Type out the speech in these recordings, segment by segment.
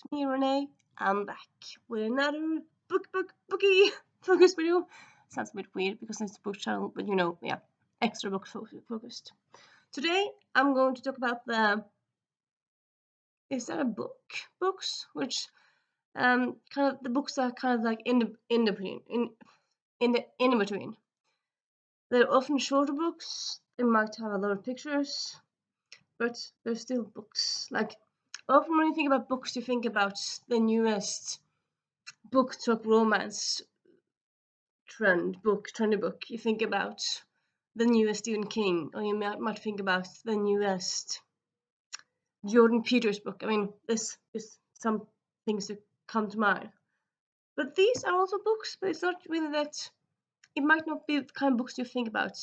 it's me, Renee. I'm back with another bookie focused video. Sounds a bit weird because it's a book channel, but yeah, extra book focused. Today I'm going to talk about is that a book? Books, which kind of the books are kind of like in between. They're often shorter books. They might have a lot of pictures, but they're still books. Like often when you think about books, you think about the newest book talk romance trendy book. You think about the newest Stephen King, or you might think about the newest Jordan Peters book. I mean, this is some things that come to mind. But these are also books, but it's not really that. It might not be the kind of books you think about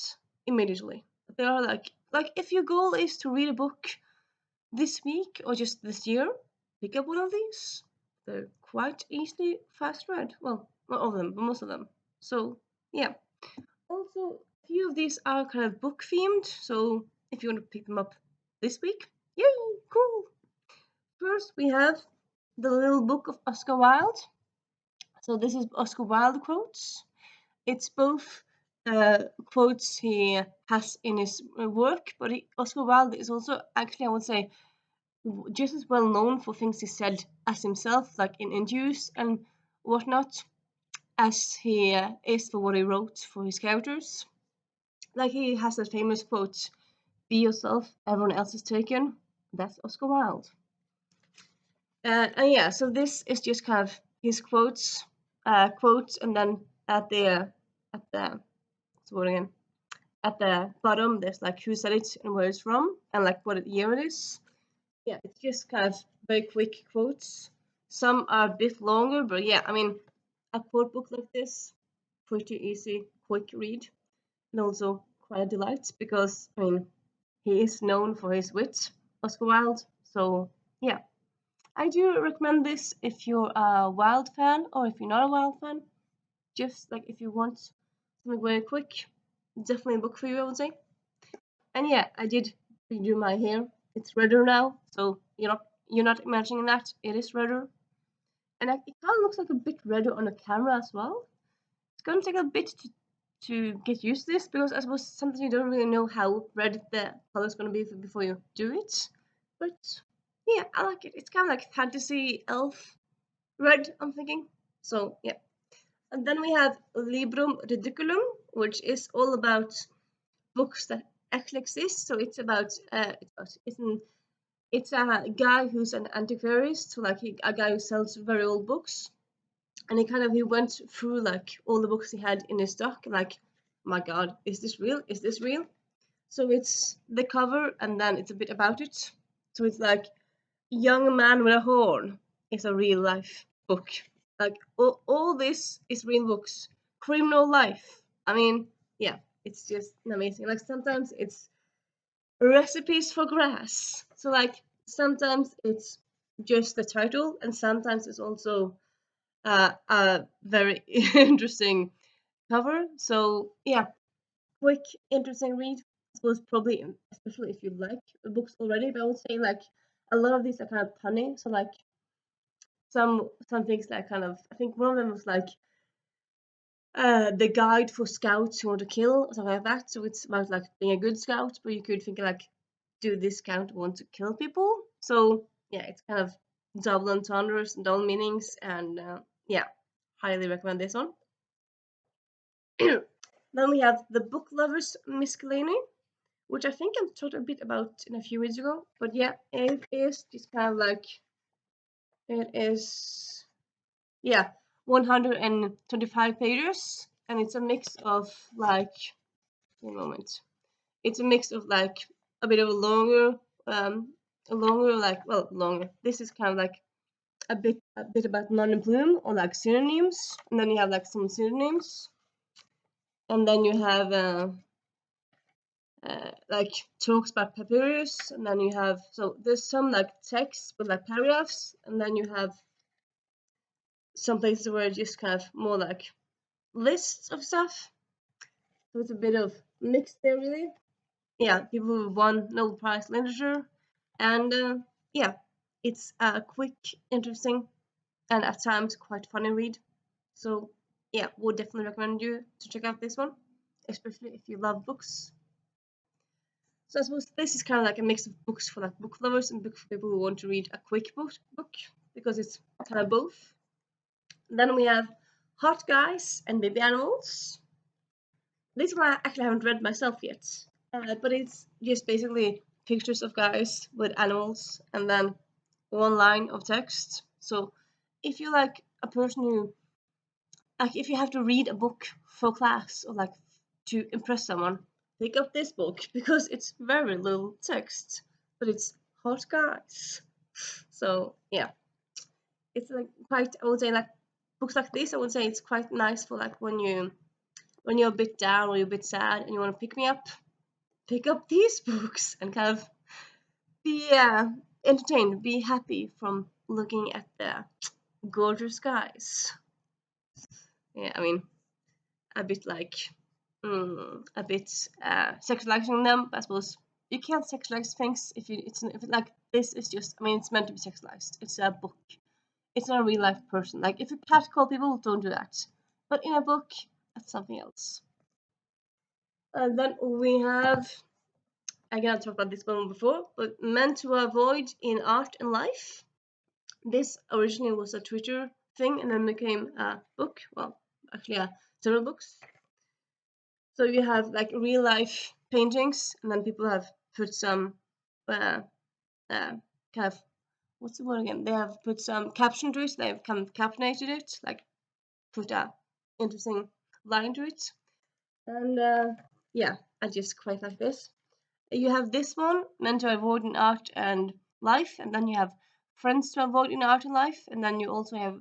immediately. They are like if your goal is to read a book this week or just this year, pick up one of these. They're quite easily fast read. Well, not all of them, but most of them. So yeah. Also, a few of these are kind of book themed. So if you want to pick them up this week, yay, cool. First, we have The Little Book of Oscar Wilde. So this is Oscar Wilde quotes. It's both quotes he has in his work, but Oscar Wilde is also actually, I would say, just as well known for things he said as himself, like in interviews and whatnot, as he is for what he wrote for his characters. Like he has that famous quote, "Be yourself, everyone else is taken." That's Oscar Wilde. And yeah, so this is just kind of his quotes, and then at the what's the word again? At the bottom, there's like who said it and where it's from, and like what year it is. Yeah, it's just kind of very quick quotes. Some are a bit longer, but yeah, I mean, a quote book like this, pretty easy, quick read, and also quite a delight because, I mean, he is known for his wit, Oscar Wilde. So yeah, I do recommend this if you're a Wilde fan or if you're not a Wilde fan. Just like if you want something very quick, definitely a book for you, I would say. And yeah, I did redo my hair. It's redder now, so you're not imagining that. It is redder, and it kind of looks like a bit redder on the camera as well. It's gonna take a bit to get used to this because I suppose sometimes you don't really know how red the color is gonna be before you do it. But yeah, I like it. It's kind of like fantasy elf red, I'm thinking. So yeah. And then we have Librum Ridiculum, which is all about books that actually exist. So it's about it's a guy who's an antiquarist, so like a guy who sells very old books, and he went through like all the books he had in his stock, like, my God, is this real? Is this real? So it's the cover, and then it's a bit about it. So it's like Young Man with a Horn is a real life book. Like all this is real books. Criminal Life. I mean, yeah, it's just amazing. Like sometimes it's recipes for grass. So like sometimes it's just the title, and sometimes it's also a very interesting cover. So yeah, quick, interesting read. I suppose probably, especially if you like the books already. But I would say like a lot of these are kind of punny. So like some things like kind of, I think one of them was like the guide for scouts who want to kill or something like that. So it's about like being a good scout, but you could think like, do this scout want to kill people? So yeah, it's kind of double entendres and double meanings, and yeah, highly recommend this one. Then we have The Book Lovers Miscellany, which I think I've talked a bit about in a few weeks ago. But yeah, it is just kind of like, it is, yeah, 125 pages, and it's a mix of like, one moment, it's a mix of like a bit of a longer. This is kind of like a bit about non and plume, or like synonyms, and then you have like some synonyms, and then you have like talks about papyrus, and then you have, so there's some like text with like paragraphs, and then you have some places where it's just kind of more like lists of stuff. So it's a bit of mixed there, really. Yeah, people who won Nobel Prize literature, and yeah, It's a quick, interesting, and at times quite funny read. So yeah, would definitely recommend you to check out this one, especially if you love books. So I suppose this is kind of like a mix of books for like book lovers and books for people who want to read a quick book because it's kind of both. Then we have Hot Guys and Baby Animals. This one I actually haven't read myself yet, but it's just basically pictures of guys with animals and then one line of text. So if you're like a person who, like, if you have to read a book for class or like to impress someone, pick up this book because it's very little text, but it's hot guys. So yeah, it's like quite. I would say like books like this. I would say it's quite nice for like when you're a bit down or you're a bit sad and you want to pick me up. Pick up these books and kind of be entertained, be happy from looking at the gorgeous guys. Yeah, I mean, a bit like a bit sexualizing them. But I suppose you can't sexualize things if like this is just. I mean, it's meant to be sexualized. It's a book. It's not a real life person. Like if you catcall people, don't do that. But in a book, that's something else. And then we have. Again, I talked about this one before, but meant to avoid in art and life. This originally was a Twitter thing and then became a book. Well, actually, several books. So you have like real life paintings, and then people have put some uh, kind of what's the word again? They have put some caption to it. They've kind of captionated it, like put a interesting line to it. And yeah, I just quite like this. You have this one meant to avoid in art and life, and then you have friends to avoid in art and life, and then you also have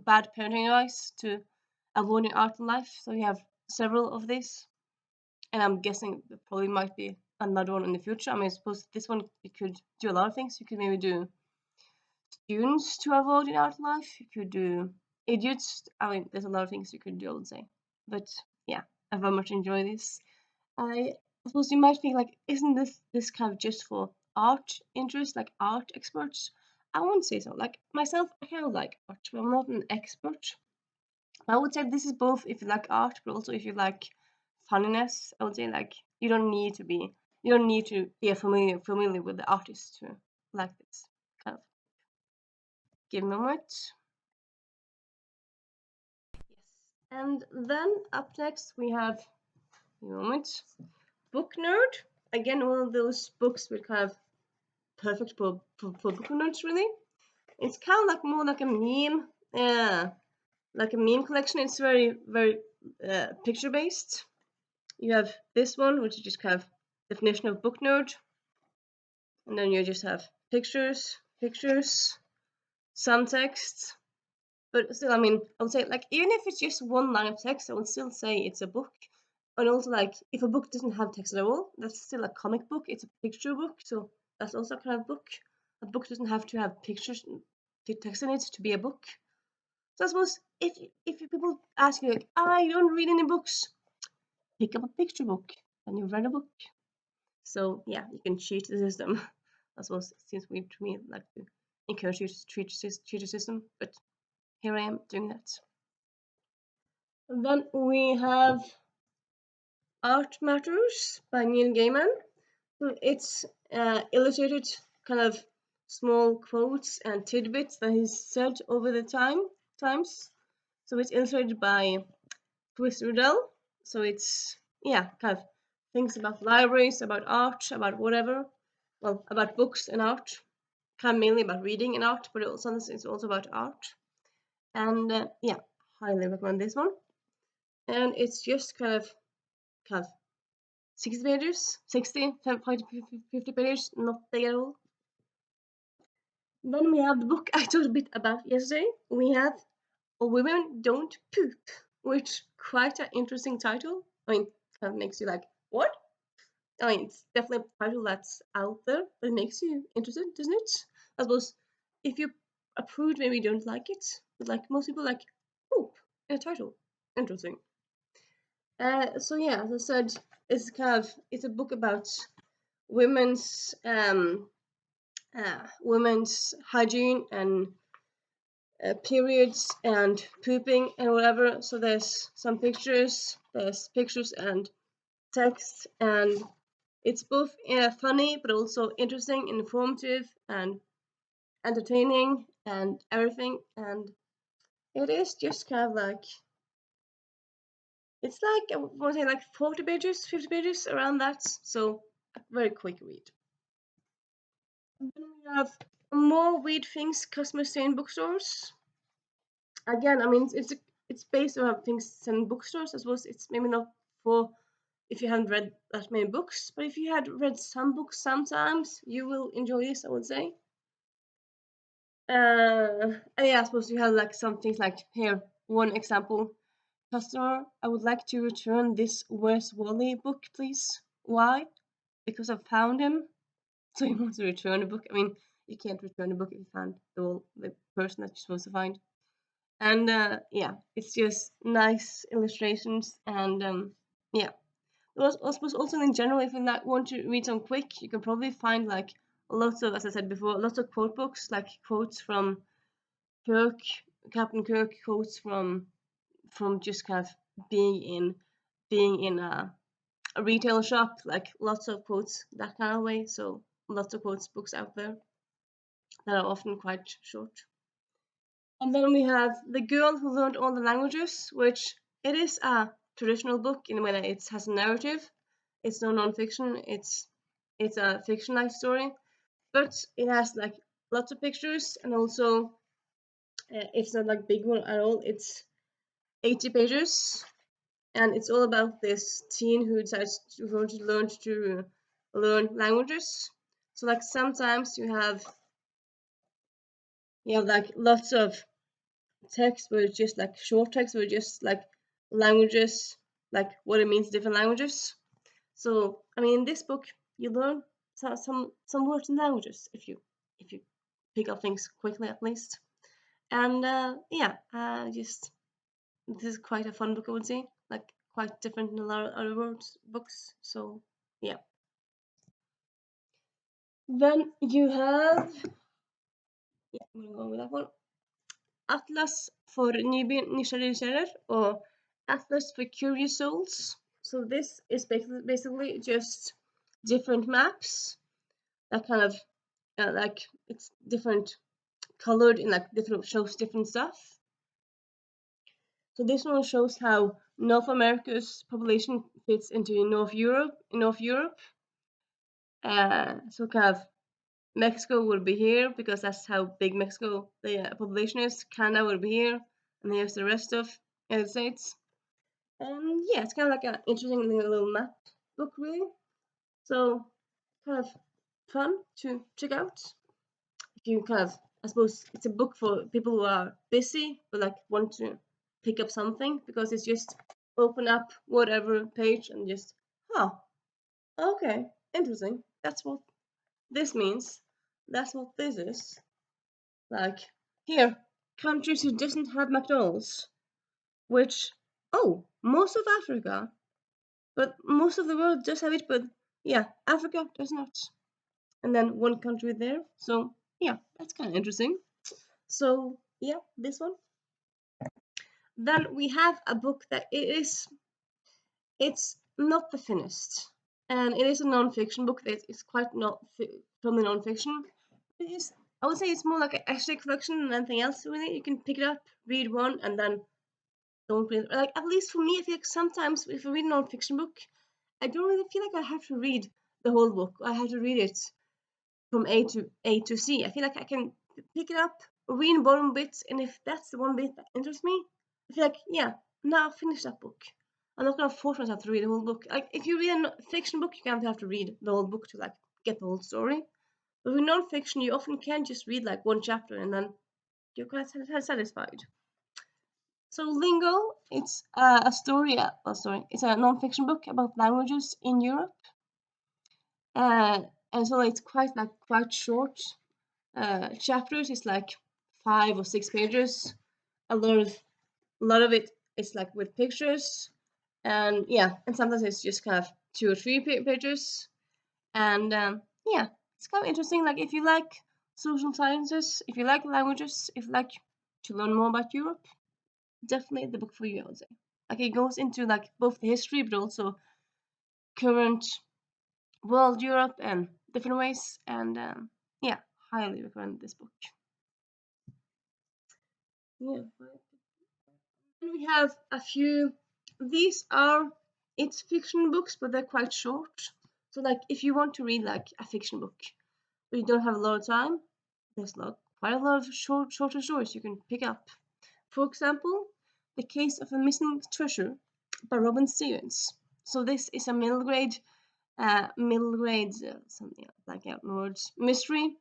bad parenting advice to avoid in art and life. So you have several of these. And I'm guessing there probably might be another one in the future. I mean, I suppose this one you could do a lot of things. You could maybe do students to avoid in art life. You could do idiots. I mean, there's a lot of things you could do, I would say. But yeah, I very much enjoy this. I suppose you might think like, isn't this kind of just for art interest, like art experts? I wouldn't say so. Like myself, I kind of like art, but I'm not an expert. I would say this is both if you like art, but also if you like funniness. I would say like you don't need to be familiar with the artist to like this kind of. Give me a moment. Yes. And then up next we have a moment. Book Nerd. Again, one of those books with kind of perfect for book nerds really. It's kind of like more like a meme. Yeah. Like a meme collection. It's very picture based. You have this one, which is just kind of definition of book nerd, and then you just have pictures, some text, but still, I mean, I would say like even if it's just one line of text, I would still say it's a book. And also like if a book doesn't have text at all, that's still a comic book. It's a picture book, so that's also a kind of book. A book doesn't have to have pictures, text in it to be a book. So I suppose if people ask you like, I don't read any books, pick up a picture book, and you've read a book. So yeah, you can cheat the system. I suppose it seems weird to me, like to encourage you to cheat the system, but here I am doing that. And then we have Art Matters by Neil Gaiman. It's illustrated kind of small quotes and tidbits that he's said over the times. So it's illustrated by Chris Riddell. So it's yeah, kind of things about libraries, about art, about whatever. Well, about books and art. Kind of mainly about reading and art, but it's also about art. And yeah, highly recommend this one. And it's just kind of 60 pages, 60, 50 pages, not big at all. Then we have the book I talked a bit about yesterday. We have Women Don't Poop, which quite an interesting title. I mean, kind of makes you like, what? I mean, it's definitely a title that's out there, but it makes you interested, doesn't it? I suppose if you approved, maybe you don't like it, but like most people like poop in a title. Interesting. So yeah, as I said, it's a book about women's women's hygiene and periods and pooping and whatever. So there's pictures and text, and it's both funny but also interesting, informative, and entertaining, and everything. And it is just kind of like, it's like, I want to say like 40 pages, 50 pages, around that. So a very quick read. And then we have more weird things customers say in bookstores. Again, I mean, it's based on things in bookstores. I suppose it's maybe not for if you haven't read that many books, but if you had read some books sometimes, you will enjoy this, I would say. And yeah, I suppose you have like some things like here, one example. Customer, I would like to return this Where's Wally book, please. Why? Because I found him. So you want to return a book. I mean, you can't return a book if you found the person that you're supposed to find. And yeah, it's just nice illustrations, and yeah. I suppose also in general, if you want to read some quick, you can probably find like lots of, as I said before, lots of quote books, like quotes from Kirk, Captain Kirk, quotes from just kind of being in a retail shop, like lots of quotes that kind of way. So lots of quotes books out there that are often quite short. And then we have The Girl Who Learned All the Languages, which it is a traditional book in a way that it has a narrative. It's no non-fiction. It's a fictionalized story, but it has like lots of pictures, and also it's not like big one at all. It's 80 pages, and it's all about this teen who decides to want to learn languages. So like sometimes you have like lots of text where it's just like short text where it's just like languages, like what it means in different languages. So I mean, in this book you learn some words in languages if you pick up things quickly at least. And yeah, just this is quite a fun book, I would say, like quite different than a lot of other words books. So yeah. Then you have, yeah, I'm gonna go with that one. Atlas for nysgjerrige or Atlas for curious souls. So this is basically just different maps that kind of like it's different colored in like different, shows different stuff. So this one shows how North America's population fits into North Europe. So kind of Mexico would be here because that's how big Mexico the population is. Canada would be here, and here's the rest of United States. And yeah, it's kind of like an interesting little map book, really. So kind of fun to check out. If you kind of, I suppose it's a book for people who are busy but like want to pick up something, because it's just open up whatever page and just, oh, okay, interesting. That's what this means. That's what this is. Like here, countries who doesn't have McDonald's, which, oh, most of Africa, but most of the world does have it, but yeah, Africa does not. And then one country there. So yeah, that's kind of interesting. So yeah, this one. Then we have a book that it's not the finished, and it is a non-fiction book that is quite not from the non-fiction. It is, I would say it's more like an essay collection than anything else. Really, you can pick it up, read one, and then don't read. Like at least for me, I feel like sometimes if I read a non-fiction book, I don't really feel like I have to read the whole book. I have to read it from A to Z. I feel like I can pick it up, read one bit, and if that's the one bit that interests me, I feel like, yeah, now I'll finish that book. I'm not gonna force myself to read the whole book. Like if you read a fiction book, you kind of have to read the whole book to like get the whole story. But with non-fiction, you often can just read like one chapter and then you're quite satisfied. So Lingo, it's a story. It's a non-fiction book about languages in Europe, uh, and so it's quite short chapters. It's like 5 or 6 pages. A lot of it is like with pictures, and yeah, and sometimes it's just kind of 2 or 3 pages, and yeah, It's kind of interesting. Like if you like social sciences, if you like languages, if you like to learn more about Europe, definitely the book for you, I would say. Like it goes into like both the history but also current world Europe and different ways. And yeah, highly recommend this book. Yeah. And we have a few. These are it's fiction books, but they're quite short. So like if you want to read like a fiction book, but you don't have a lot of time, there's quite a lot of shorter stories you can pick up. For example, The Case of a Missing Treasure by Robin Stevens. So this is a middle grade something like out words mystery.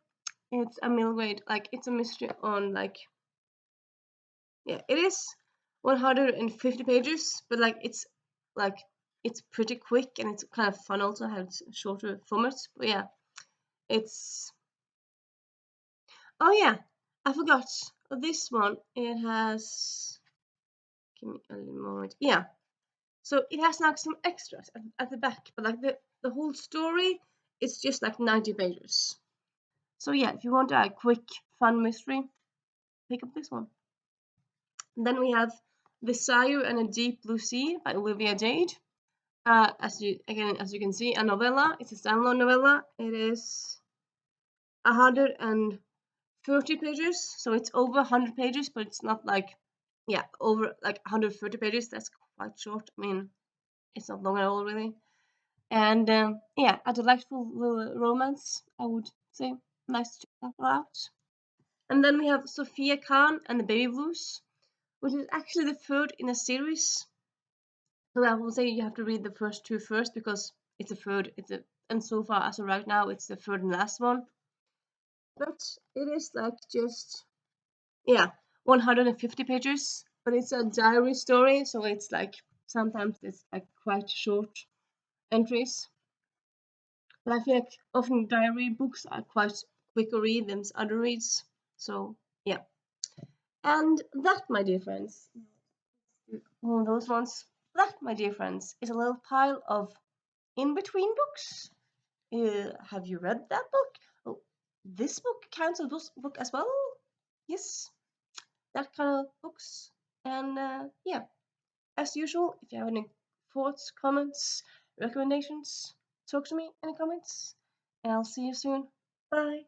It's a middle grade like it's a mystery on like yeah it is 150 pages, but like it's pretty quick and it's kind of fun also how it's shorter formats. But yeah, it's oh yeah, I forgot this one. It has give me a little moment. Yeah, so it has like some extras at the back, but like the whole story it's just like 90 pages. So yeah, if you want a quick fun mystery, pick up this one. Then we have The Sire and a Deep Blue Sea by Olivia Jade. As you can see, a novella. It's a standalone novella. It is 130 pages, so it's over 100 pages, but it's not like yeah over like 130 pages. That's quite short. I mean, it's not long at all really. And yeah, a delightful little romance, I would say. Nice to check that out. And then we have Sophia Khan and the Baby Blues, which is actually the third in a series. So I will say you have to read the first two first because it's a third. And so far as of right now, it's the third and last one. But it is like just yeah, 150 pages. But it's a diary story, so it's like sometimes it's like quite short entries. But I feel like often diary books are quite quicker read than other reads. So yeah. And that, my dear friends, one of those ones. That, my dear friends, is a little pile of in between books. Have you read that book? Oh, this book counts as book as well. Yes, that kind of books. And yeah, as usual, if you have any thoughts, comments, recommendations, talk to me in the comments. And I'll see you soon. Bye.